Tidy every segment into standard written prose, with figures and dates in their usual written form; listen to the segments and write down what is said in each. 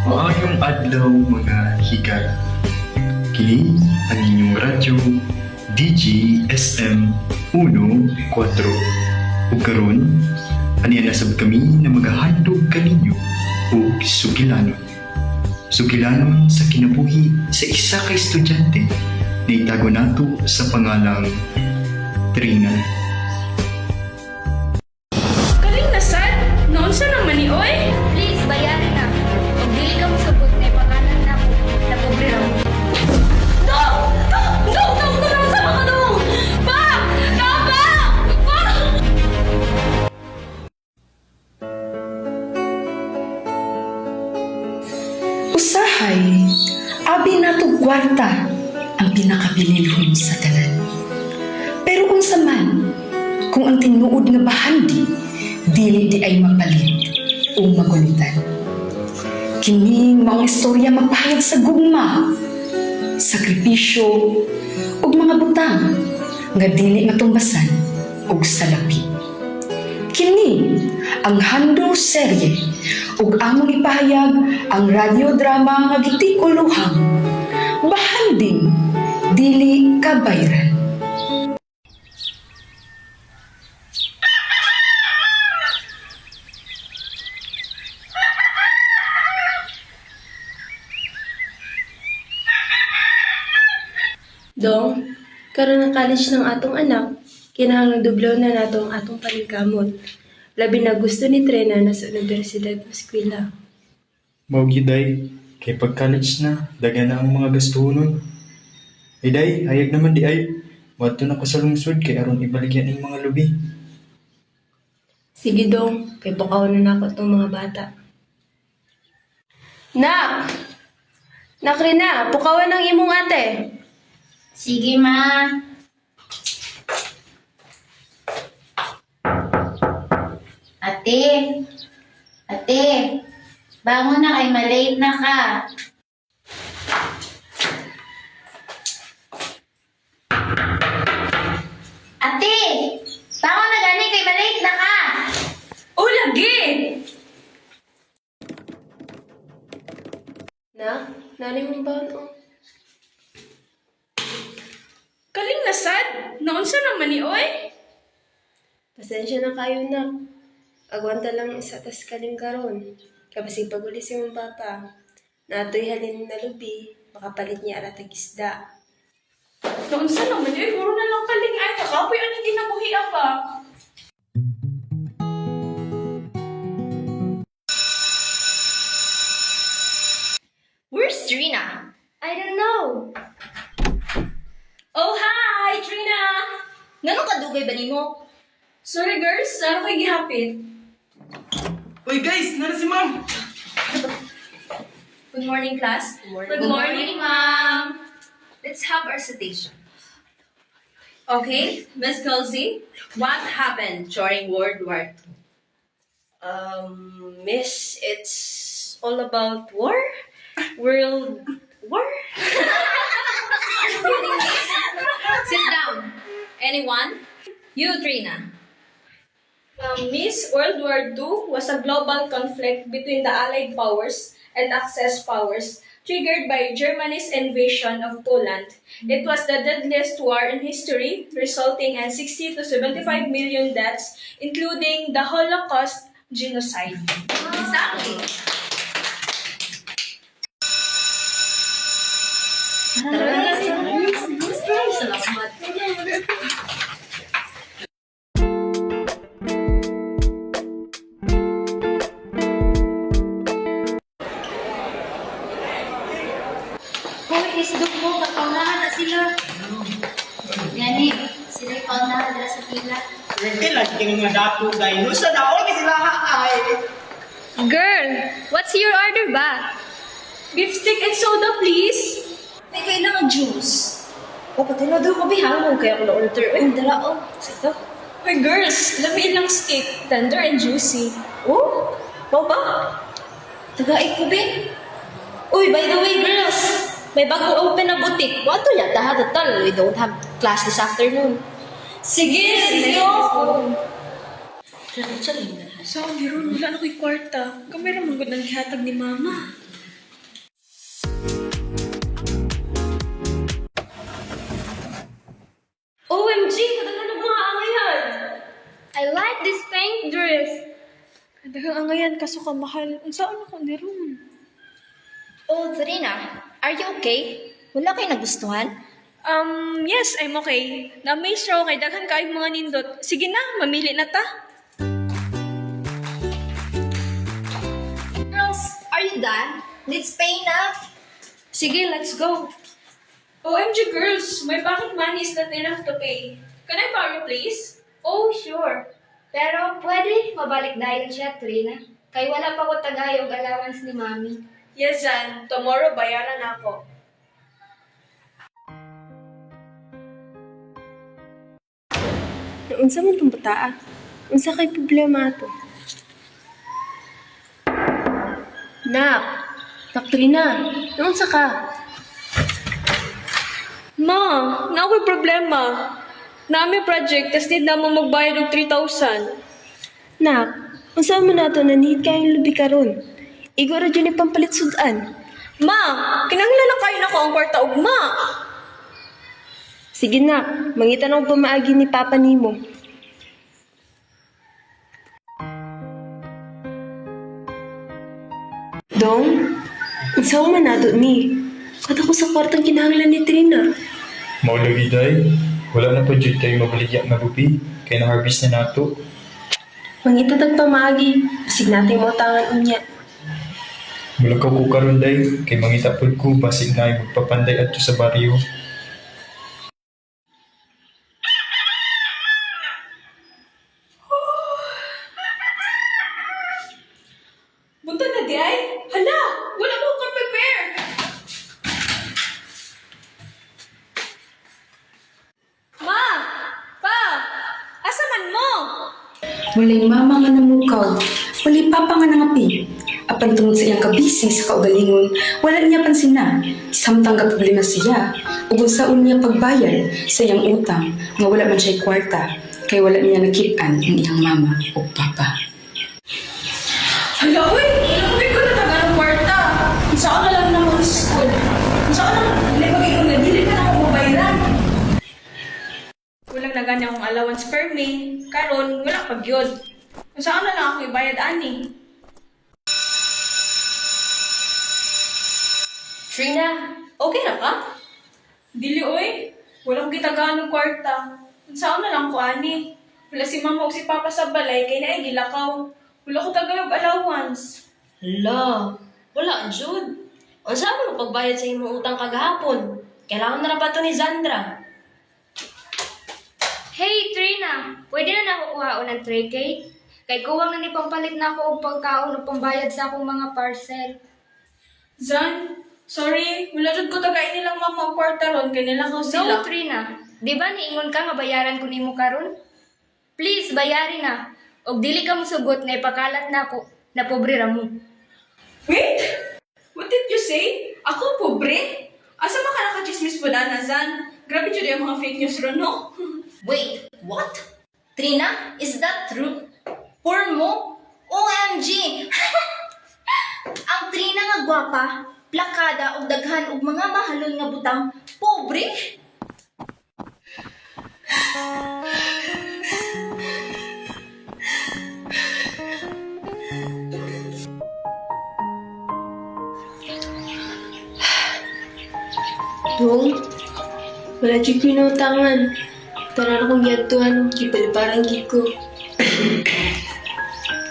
Maayong adlaw mga higay. Kini ang inyong radyo DGSM 14. Ug karon aniya nasab kami na magahandog kaninyo og sugilanon. Sugilanon sa kinabuhi sa isa ka estudyante na itago nato sa pangalang Trina. Kaling nasad? Noon sa naman ni Oy? Please, bayaran na. Kung dili ka mo sabot, may paganan na ako. Napobre raw. Dong! Sa mga dong! Pa! Tama! Pa! Usahay, abi nato kwarta ang pinakabililhon sa tanan. Pero unsa man, kung ang tinuod nga bahandi, dili di ay mapalit o magulitan. Kining maong istorya magpahayag sa gugma, sakripisyo, ug mga butang nga dili matumbasan og salapi. Kini ang Hando Serye ug among ipahayag ang radyodrama nga gitikuluhang Bahanding Dili Kabayran. Dong, karon ang college ng atong anak, kinahanglan dublaw na nato ang atong paningkamot. Labi na gusto ni Trina na sa universidad o eskwela. Mao giday kay pag college na daghan na ang mga gastuhonon. Ay day, hayag naman di ay. Wadto na ko sa lungsod kay aron ibaligyan ning mga lubi. Sige Dong, kay bukaw na nako itong mga bata. Nak! Nak Rina, pukawan ng imong ate. Sige, ma. Ate, bangon na kay malate na ka. Ate, bangon na gani kay malate na ka. Oh, lagi! Nak, nani mong baon o? Kaling nasad? Noon sa naman ni Oy? Pasensya na kayo nak. Agwanta lang isa tas kaling karon. Kapasig paguli si mong papa. Natoy halin na lubi, makapalit niya aratag isda. Noon sa naman ni Oy? Puro na lang kaling ay. Kakapoy ang ginabuhi pa. Where's Trina? I don't know. Oh, hi! Trina! Ngano ka dugay ba nimo? Sorry girls, saan ako gihapit? Uy guys, nana si ma'am. Good morning, class. Good morning, ma'am. Let's have our citation. Okay, Miss Kelsey, what happened during World War II? Miss, it's all about war? World war? Sit down. Anyone? You, Trina. Miss, World War II was a global conflict between the Allied powers and Axis powers, triggered by Germany's invasion of Poland. It was the deadliest war in history, resulting in 60 to 75 million deaths, including the Holocaust genocide. Exactly. Hoy, isdog mo, kapaunahan na sila. Gani, sila paunahan na sa pila. Rete lang king mga dato guys. Nusa na ako sila ay. Girl, what's your order ba? Beef stick and soda, please. May kailangan juice. O, pati na doon ko bihangon kaya ako na-order. Ay, dala, oh. Sito. Hoy, girls, lami lang steak, tender and juicy. Oh, ikaw ba? Tagait ko, Ben. Uy, by the way, girls, may bago open na butik. What to yata, ha? We don't have class this afternoon. Sige, sige. Chaling na. So, ang hiro, wala na ko'y kwarta. Kamera manggod ng hatag ni mama. Daghang angayan kaso ka mahal. Unsaan ako ni ron? Oh, Trina, are you okay? Wala kayo nagustuhan? Yes, I'm okay. Na-amaze raw kay daghan kaayong mga nindot. Sige na, mamili na ta. Girls, are you done? Let's pay na. Sige, let's go. OMG girls, my pocket money is not enough to pay. Can I borrow please? Oh, sure. Pero pwede mabalik dahil siya, Trina. Kay wala pa ko tagay og allowance ni Mami. Yes, Jan. Tomorrow bayaran ako. Unsa man tong bataa? Unsa kay problema ato? Nak, Trina, unsa ka? Ma, nako'y problema. Nami project, tas need na mo magbayad og 3,000. Nak, unsa man nato nanihit kayong lubi karon? Igo ra jud ni pampalit sudan. Ma, kinahanglan na kayo na ko ang kwarta og ma. Sige nak, mangitan og pamaagi ni papa nimo. Dong, unsa man nato ni? Kada ko sa kwartang kinahanglan ni Trina. Mao lagi day. Wala na pa jud tayo mabaligya nga lubi. Kaya na-harvest na nato. Mangita tag pamaagi, basig natin mo tangan unya. Mula ka ko karon day. Kay mangita pod ko basig na magpapanday adto sa baryo. Bunta na di ay? Hala, wala mo ka prepare. Ma, pa, asa man mo? Walay mama nga namukaw, walay papa nga nangapi. Apan tungod sa iyang kabisi sa kaugalingon, wala niya pansin na. Samtang ka problema siya, ug unsaon niya pagbayad sa iyang utang nga wala man siya'y kwarta, kay wala niya nakit-an ang iyang mama o papa. Hala, uy! Uy ko na taga ng kwarta. Saan na lang naman sa school? Saan na lang? Hindi mag-iwan na, dili na ako mabayaran. Kulang na gani akong allowance per May. Karon, wala pag yun. Saan na lang ako ibayad, ani? Trina, okay na ka? Dili, uy. Walang gitagaan ng kwarta. Saan na lang ko, ani? Wala si mama o si papa sa balay, kaya na ay gilakaw. Wala ko tagayog allowance. Hala, wala, Jude. Ang sabi mo pagbayad sa imong utang kagahapon? Kailangan na ba ito ni Zandra? Hey, Trina! Pwede na nakukuhaon ng tray cake? Kay kuwang na ni pampalit na ako og pagkaon o pambayad sa akong mga parcel. Zan, sorry. Wala jud ko tagay nilang mama o kwarta ron, kaya nilakaw sila. No, Trina. Di ba niingon ka nga bayaran ko nimo karon? Please, bayari na. Og dili ka mo sugot nga ipakalat na ako na pobre ra mo. Wait! What did you say? Ako pobre? Asa ba ka nakachismis po na, Zan? Grabe jud yung mga fake news ron, no? Wait, what? Trina, is that true? Poor mo? OMG! Ang Trina nga gwapa, plakada o daghan og mga mahalon nga butang, pobre? Dong, wala jud ko inutangan. Tanan akong yatuan, kipaliparan gid ko.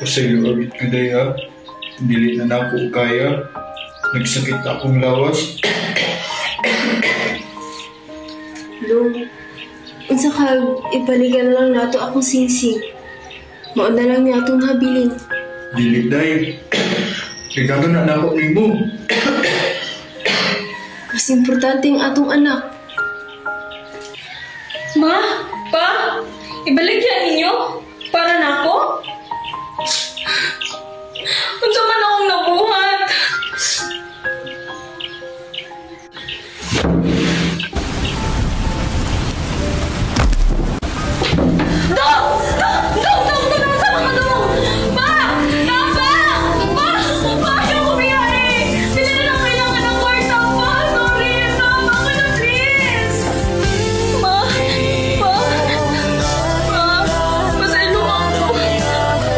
Kasi agit ko day ha. Dili na ako kaya. Nagsakit akong lawas. Dong, unsa ka ibalikan lang nato akong singsing. Mao na lang niya atong habilin. Dili day. Kaya na ako ni mo. Mas importante ang atong anak. Ma? Pa? Ibalik yan ninyo? Para na ako? Unsa man akong nabuhat?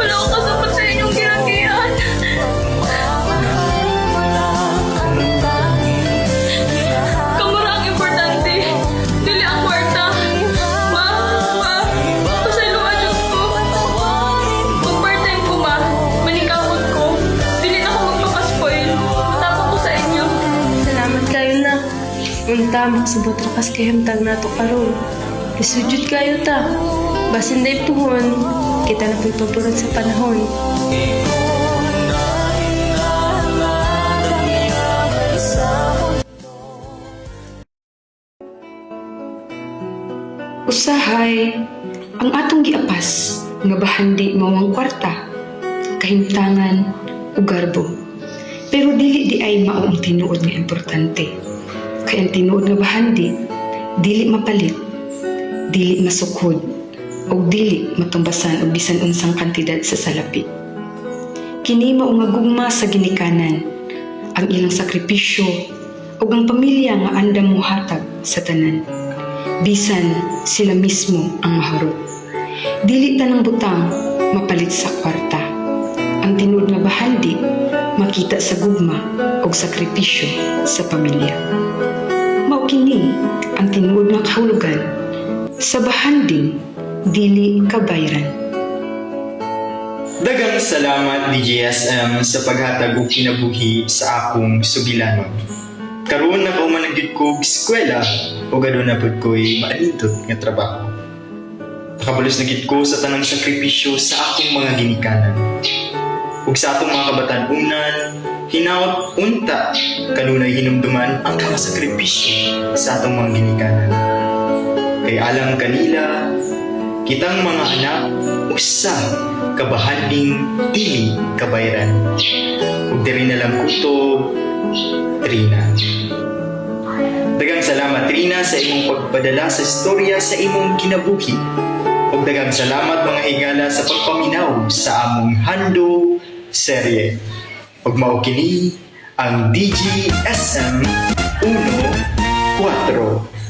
Wala ko kasabot sa inyong ginagawa. Unta, magsabot rakas kay himtang nato karon. Isujud kayo ta. Basin day puhon, kita na po'y paborot sa panahon. Usahay, ang atong giapas nga bahandi mao ang kwarta, kahimtangan ug garbo. Pero dili di ay mao ang tinuod nga importante. Kay ang tinuod nga bahandi dili mapalit, dili masukod, ug dili matumbasan og bisan unsang kantidad sa salapi. Kini mao nga gugma sa ginikanan, ang ilang sakripisyo ug ang pamilya nga andam mohatag sa tanan. Bisan sila mismo ang mahurot. Dili tanang butang mapalit sa kwarta. Ang tinuod nga bahandi makita sa gugma ug sakripisyo sa pamilya. Mao kini ang tinuod nga kahulugan sa bahanding dili kabayran. Daghang salamat DJSM sa paghatag og kinabuhi sa akong sugilanon. Karon nakauman ang gyud ko eskwela o gado na pud ko'y maalindot nga trabaho. Nakabalos na gyud ko sa tanang sakripisyo sa akong mga ginikanan. Ug sa atong mga kabatan-unan, hinaot unta kanunay hinumduman ang mga sakripisyo sa atong mga ginikanan. Kay alang kanila, kitang mga anak usa kabahanding dili kabayran. Ug diri na lang kutob, Trina. Daghang salamat Trina sa imong pagpadala sa istorya sa imong kinabuhi. Ug daghang salamat mga higala sa pagpaminaw sa among Hando serye. Ug mao kini ang DGSM 1-4.